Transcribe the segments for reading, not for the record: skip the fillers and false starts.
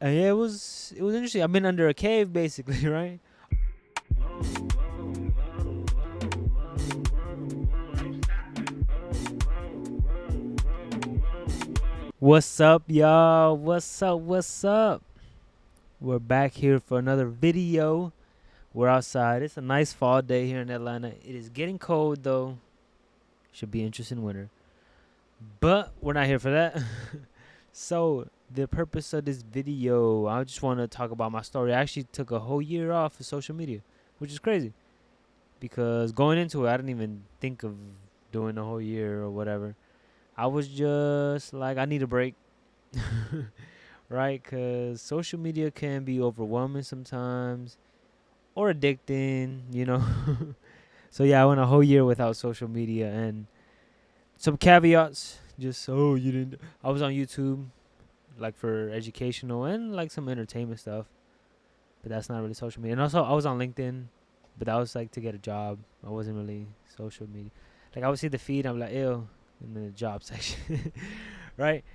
Yeah, it was interesting. I've been under a cave basically, right? What's up, y'all? What's up? What's up? We're back here for another video. We're outside. It's a nice fall day here in Atlanta. It is getting cold though. Should be interesting winter. But we're not here for that. So the purpose of this video, I just want to talk about my story. I actually took a whole year off of social media, which is crazy. Because going into it, I didn't even think of doing a whole year or whatever. I was just like, I need a break. Right? Because social media can be overwhelming sometimes or addicting. So, yeah, I went a whole year without social media. And some caveats, just, you didn't. I was on YouTube, like for educational and like some entertainment stuff. But that's not really social media. And also, I was on LinkedIn, but that was like to get a job. I wasn't really social media. Like, I would see the feed, I'm like, ew, in the job section. Right?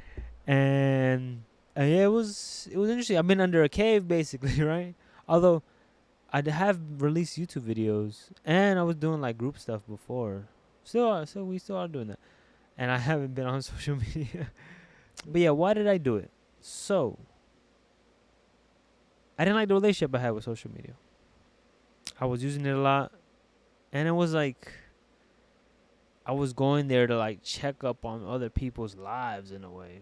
And yeah, it was interesting. I've been under a cave basically, right? Although I have released YouTube videos and I was doing like group stuff before. So we still are doing that. And I haven't been on social media. But yeah, why did I do it? So I didn't like the relationship I had with social media. I was using it a lot, and it was like I was going there to like check up on other people's lives in a way.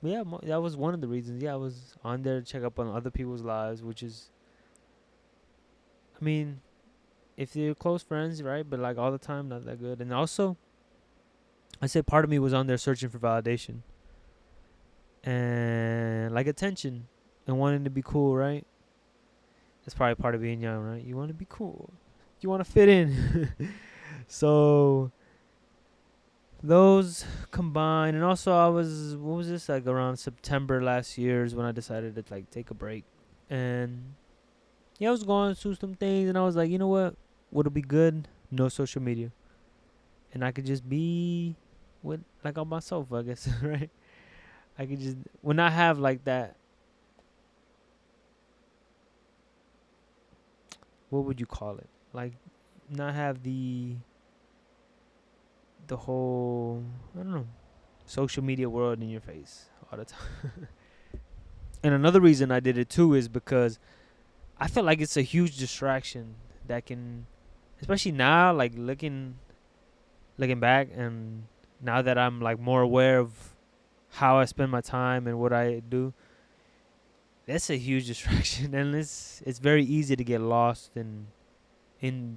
But yeah, that was one of the reasons. Yeah, I was on there to check up on other people's lives, which is, I mean, if they're close friends, right? But like all the time, not that good. And also, I say part of me was on there searching for validation and like attention and wanting to be cool, right? That's probably part of being young, right? You want to be cool, you want to fit in. So those combined, and also I was, what was this, like around September last year is when I decided to like take a break. And yeah, I was going through some things, and I was like, you know what? What'll be good? No social media, and I could just be with like on myself, I guess, right? I could just when I have like that. What would you call it? Like, not have the whole, I don't know, social media world in your face all the time. And another reason I did it too is because I feel like it's a huge distraction that can, especially now, like looking back, and now that I'm like more aware of how I spend my time and what I do, that's a huge distraction. And it's very easy to get lost in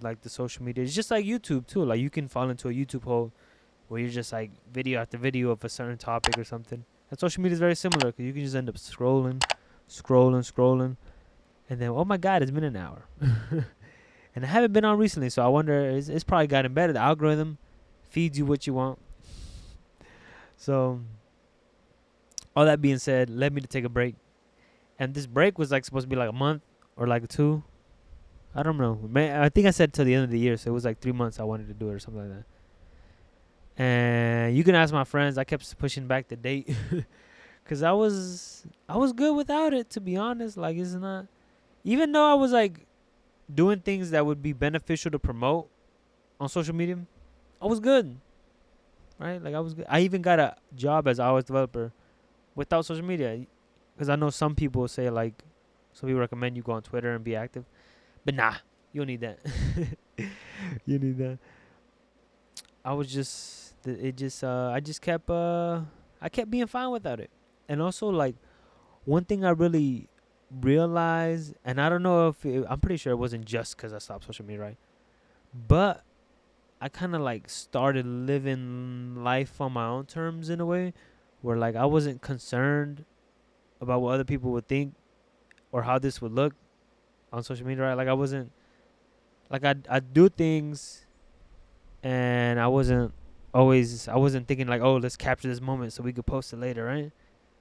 like the social media. It's just like YouTube too. Like you can fall into a YouTube hole where you're just like video after video of a certain topic or something. And social media is very similar because you can just end up scrolling, and then, oh my God, it's been an hour. And I haven't been on recently, so I wonder, it's probably gotten better. The algorithm feeds you what you want. So all that being said, led me to take a break. And this break was like supposed to be like a month or like 2. I don't know. I think I said till the end of the year, so it was like 3 months I wanted to do it or something like that. And you can ask my friends. I kept pushing back the date because I was good without it, to be honest. Like, it's not, even though I was like doing things that would be beneficial to promote on social media, I was good, right? Like, I was good. I even got a job as iOS developer without social media, because I know some people say like, some people recommend you go on Twitter and be active, but nah, you don't need that. You need that. I was just, it just, I kept being fine without it. And also, like, one thing I really realized, and I don't know if I'm pretty sure it wasn't just because I stopped social media, right? But I kind of like started living life on my own terms in a way where like I wasn't concerned about what other people would think or how this would look on social media, right? Like, I wasn't, like, I'd do things, and I wasn't thinking like, oh, let's capture this moment so we could post it later, right?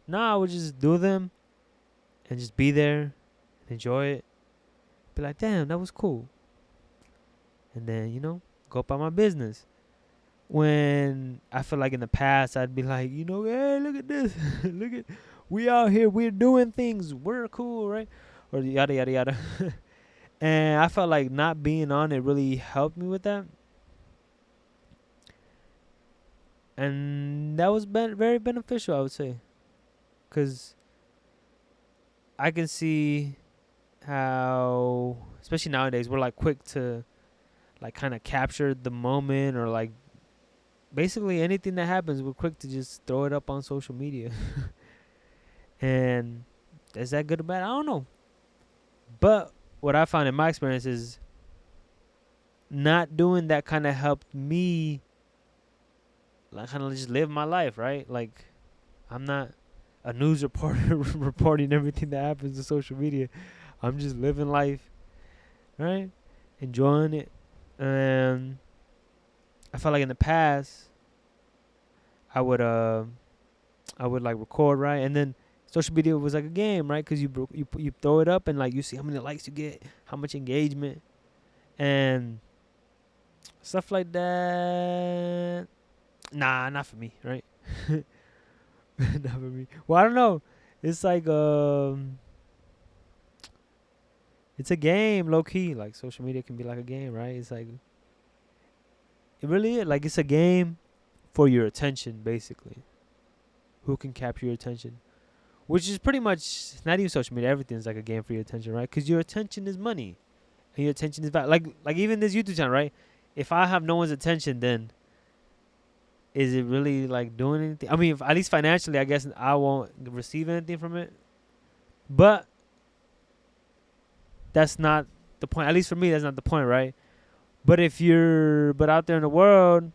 Nah, I would just do them and just be there, enjoy it, be like, damn, that was cool, and then go about my business. When I feel like in the past I'd be like, hey, look at this, look at We out here, we're doing things, we're cool, right? Or yada yada yada. And I felt like not being on it really helped me with that, and that was very beneficial, I would say, because I can see how, especially nowadays, we're like quick to like kind of capture the moment, or like basically anything that happens, we're quick to just throw it up on social media. And is that good or bad? I don't know. But what I found in my experience is not doing that kind of helped me like kind of just live my life, right? Like I'm not a news reporter reporting everything that happens to social media. I'm just living life, right? Enjoying it. And I felt like in the past I would like record, right? And then social media was like a game, right? Because you throw it up and like you see how many likes you get, how much engagement, and stuff like that. Nah, not for me, right? Not for me. Well, I don't know. It's like it's a game, low key. Like social media can be like a game, right? It's like it really is. Like it's a game for your attention, basically. Who can capture your attention? Which is pretty much not even social media. Everything's like a game for your attention, right? Because your attention is money, and your attention is value. Like even this YouTube channel, right? If I have no one's attention, then is it really like doing anything? I mean, at least financially, I guess I won't receive anything from it. But that's not the point. At least for me, that's not the point, right? But but out there in the world,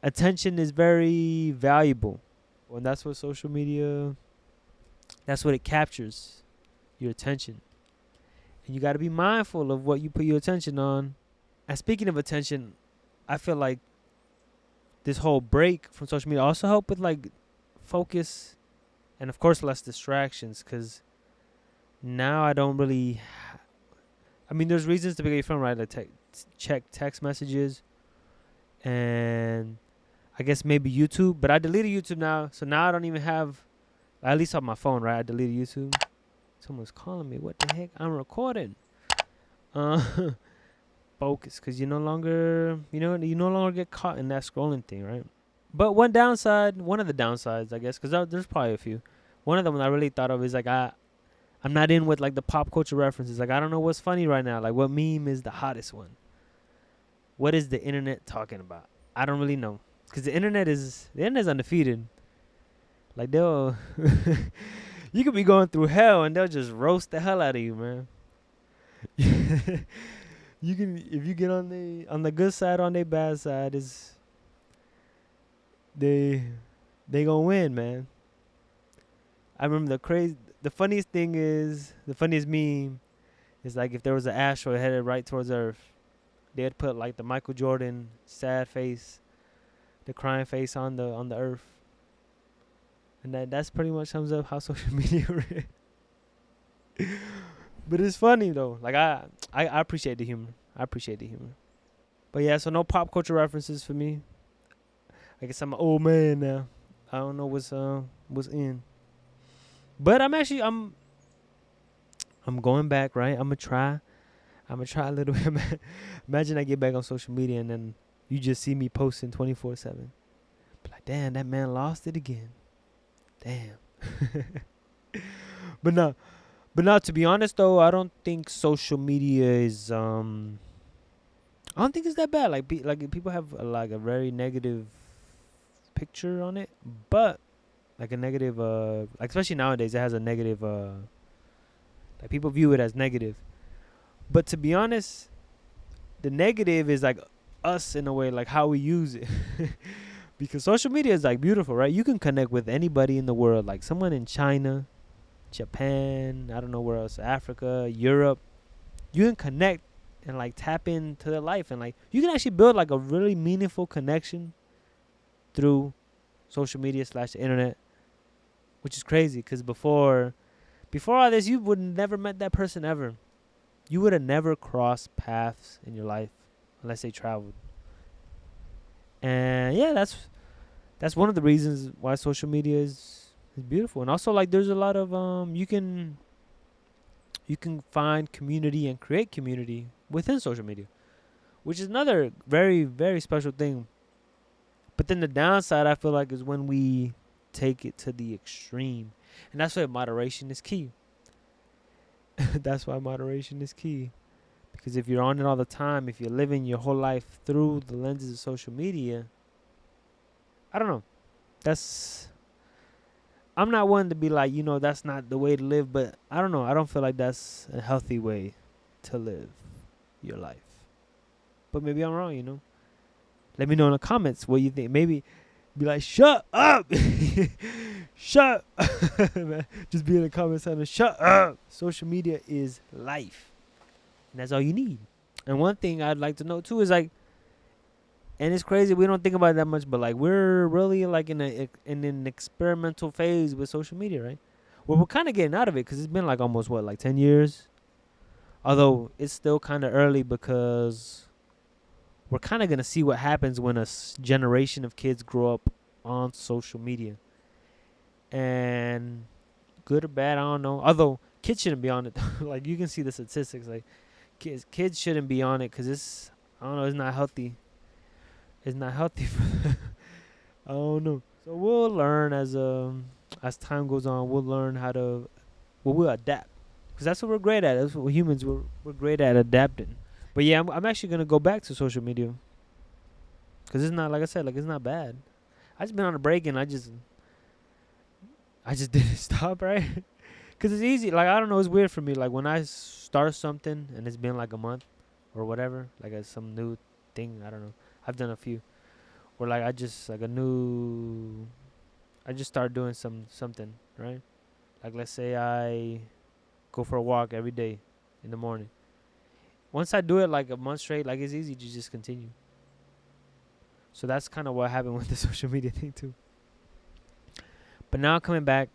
attention is very valuable. And that's what social media, that's what it captures, your attention. And you got to be mindful of what you put your attention on. And speaking of attention, I feel like this whole break from social media also helped with like focus and of course less distractions, because now I don't really, I mean, there's reasons to pick up your phone, right? Like check text messages and I guess maybe YouTube, but I deleted YouTube now, so now I don't even have, at least on my phone, right? I deleted YouTube. Someone's calling me. What the heck? I'm recording. Focus, because you no longer get caught in that scrolling thing, right? But one of the downsides, I guess, because there's probably a few. One of them I really thought of is like I'm not in with like the pop culture references. Like I don't know what's funny right now. Like what meme is the hottest one? What is the internet talking about? I don't really know, because the internet's undefeated. Like they'll you could be going through hell and they'll just roast the hell out of you, man. You can, if you get on the good side, on their bad side, is they gonna win, man. I remember the funniest meme is like if there was an asteroid headed right towards Earth, they'd put like the Michael Jordan sad face, the crying face on the Earth, and that's pretty much sums up how social media is. But it's funny though. Like I appreciate the humor. But yeah, so no pop culture references for me. I guess I'm an old man now. I don't know what's in. But I'm going back, right? I'm gonna try a little bit. Imagine I get back on social media and then you just see me posting 24/7. Like, damn, that man lost it again. Damn. But no. But now, to be honest, though, I don't think social media is. I don't think it's that bad. Like people have like a very negative picture on it, but like a negative, like especially nowadays, it has a negative. Like people view it as negative, but to be honest, the negative is like us in a way, like how we use it. Because social media is like beautiful, right? You can connect with anybody in the world, like someone in China, Japan, I don't know where else, Africa, Europe. You can connect and like tap into their life, and like you can actually build like a really meaningful connection through social media / the internet, which is crazy, because before all this, you would never met that person ever. You would have never crossed paths in your life unless they traveled. And yeah, that's one of the reasons why social media is beautiful. And also, like, there's a lot of you can find community and create community within social media, which is another very, very special thing. But then the downside, I feel like, is when we take it to the extreme. And that's why moderation is key. That's why moderation is key. Because if you're on it all the time, if you're living your whole life through the lenses of social media, I don't know. I'm not one to be like, that's not the way to live, but I don't know. I don't feel like that's a healthy way to live your life. But maybe I'm wrong. Let me know in the comments what you think. Maybe be like, shut up. Shut up. Just be in the comments saying, shut up. Social media is life. And that's all you need. And one thing I'd like to know too is like, and it's crazy, we don't think about it that much, but like we're really like in an experimental phase with social media, right? Well, we're kind of getting out of it because it's been like almost like 10 years. Although it's still kind of early because we're kind of going to see what happens when a generation of kids grow up on social media. And good or bad, I don't know. Although kids shouldn't be on it. Like you can see the statistics. Like kids shouldn't be on it because I don't know, it's not healthy. It's not healthy for them. I don't know. So we'll learn as time goes on. We'll learn we'll adapt. Because that's what we're great at. That's what humans, we're great at adapting. But yeah, I'm actually going to go back to social media. Because it's not, like I said, like it's not bad. I just been on a break and I just didn't stop, right? Because it's easy. Like, I don't know. It's weird for me. Like, when I start something and it's been like a month or whatever, like some new thing, I don't know. I've done a few. Or like I just start doing something, right? Like let's say I go for a walk every day in the morning. Once I do it like a month straight, like it's easy to just continue. So that's kind of what happened with the social media thing too. But now coming back,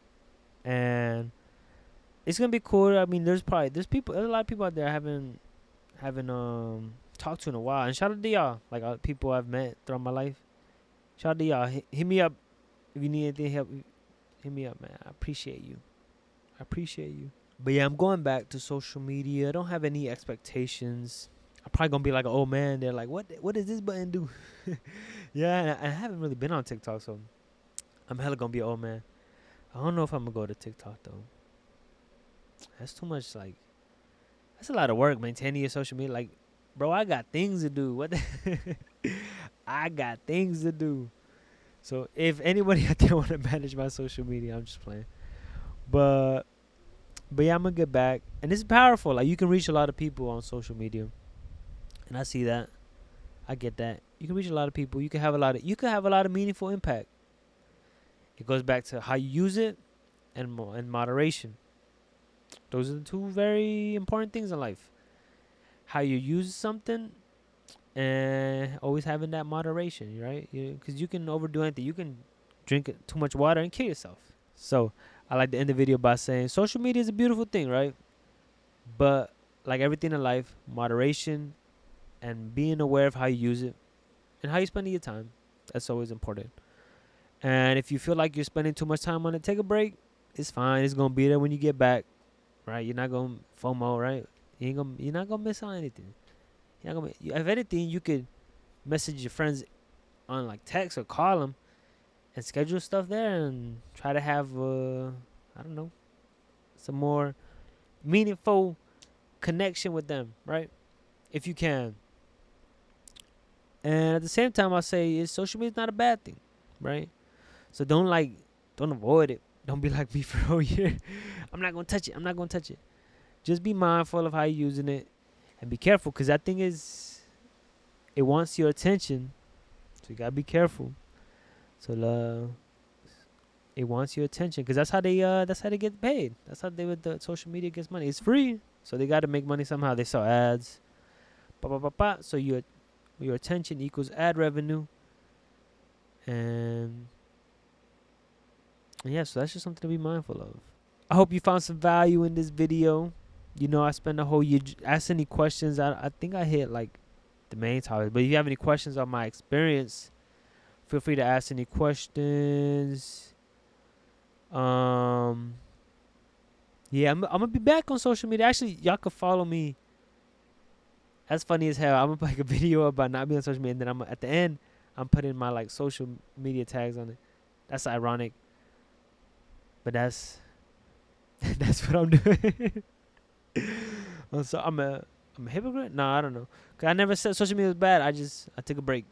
and it's gonna be cool. I mean, there's a lot of people out there I haven't talked to in a while. And shout out to y'all, like people I've met throughout my life. Shout out to y'all. Hit me up if you need anything help. Hit me up, man. I appreciate you. But yeah, I'm going back to social media. I don't have any expectations. I'm probably gonna be like an old man. They're like, what does this button do? Yeah, and I haven't really been on TikTok, so I'm hella gonna be an old man. I don't know if I'm gonna go to TikTok though. That's too much. Like, that's a lot of work maintaining your social media. Like, bro, I got things to do. I got things to do. So if anybody out there want to manage my social media, I'm just playing. But yeah, I'm gonna get back, and it's powerful. Like you can reach a lot of people on social media, and I see that. I get that. You can reach a lot of people. You can have a lot of meaningful impact. It goes back to how you use it, and moderation. Those are the two very important things in life. How you use something, and always having that moderation, right? Because you can overdo anything. You can drink too much water and kill yourself. So I like to end the video by saying social media is a beautiful thing, right? But like everything in life, moderation and being aware of how you use it and how you spend your time, that's always important. And if you feel like you're spending too much time on it, take a break. It's fine. It's gonna be there when you get back, right? You're not gonna FOMO, right? You're not gonna miss on anything. If anything, you could message your friends on like text or call them and schedule stuff there and try to have I don't know, some more meaningful connection with them, right? If you can. And at the same time, I say social media is not a bad thing, right? So don't avoid it. Don't be like me for a whole year. I'm not gonna touch it. Just be mindful of how you're using it, and be careful, because that thing it wants your attention. So you gotta be careful. So it wants your attention, because that's how they get paid. That's how with the social media gets money. It's free, so they gotta make money somehow. They sell ads. So your attention equals ad revenue. And yeah, so that's just something to be mindful of. I hope you found some value in this video. I spent a whole year. Ask any questions. I think I hit like the main topic. But if you have any questions on my experience Feel free to ask any questions. Yeah, I'm gonna be back on social media. Actually, y'all can follow me. That's funny as hell. I'm gonna make a video about not being on social media, and then I'm at the end, I'm putting my like social media tags on it. That's ironic, but that's that's what I'm doing. So I'm a hypocrite. No, I don't know. Cause I never said social media was bad. I took a break.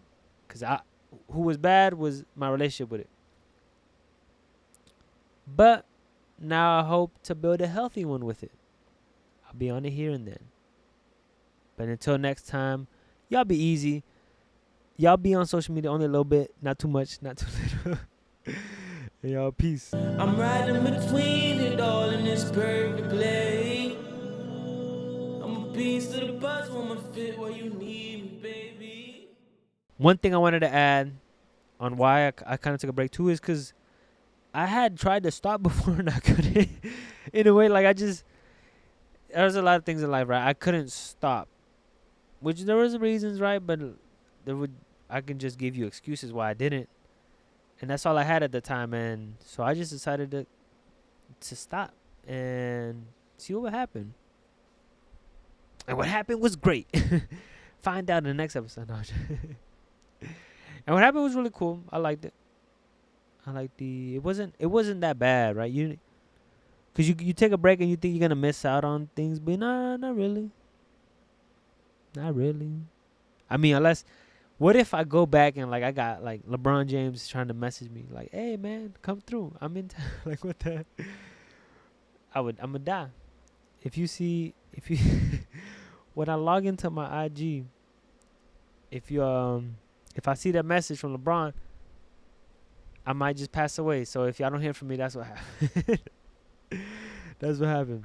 Cause who was bad was my relationship with it. But now I hope to build a healthy one with it. I'll be on it here and then. But until next time, y'all be easy. Y'all be on social media only a little bit, not too much, not too little. And y'all, peace. I'm riding between it all in this perfect play. I'm a piece of the buzz, wanna fit where you need me, baby. One thing I wanted to add on why I kind of took a break too is because I had tried to stop before and I couldn't. In a way, like there's a lot of things in life, right? I couldn't stop, which there was reasons, right? But I can just give you excuses why I didn't, and that's all I had at the time, and so I just decided to stop and see what would happen. And what happened was great. Find out in the next episode. No, and what happened was really cool. I liked it. I like it wasn't that bad, right? Cause you take a break and you think you're gonna miss out on things, but nah, not really. Not really. I mean, unless, what if I go back and like I got like LeBron James trying to message me like, "Hey man, come through. I'm in town." Like what the? I'm gonna die. If you when I log into my IG, if I see that message from LeBron, I might just pass away. So if y'all don't hear from me, that's what happened. That's what happened.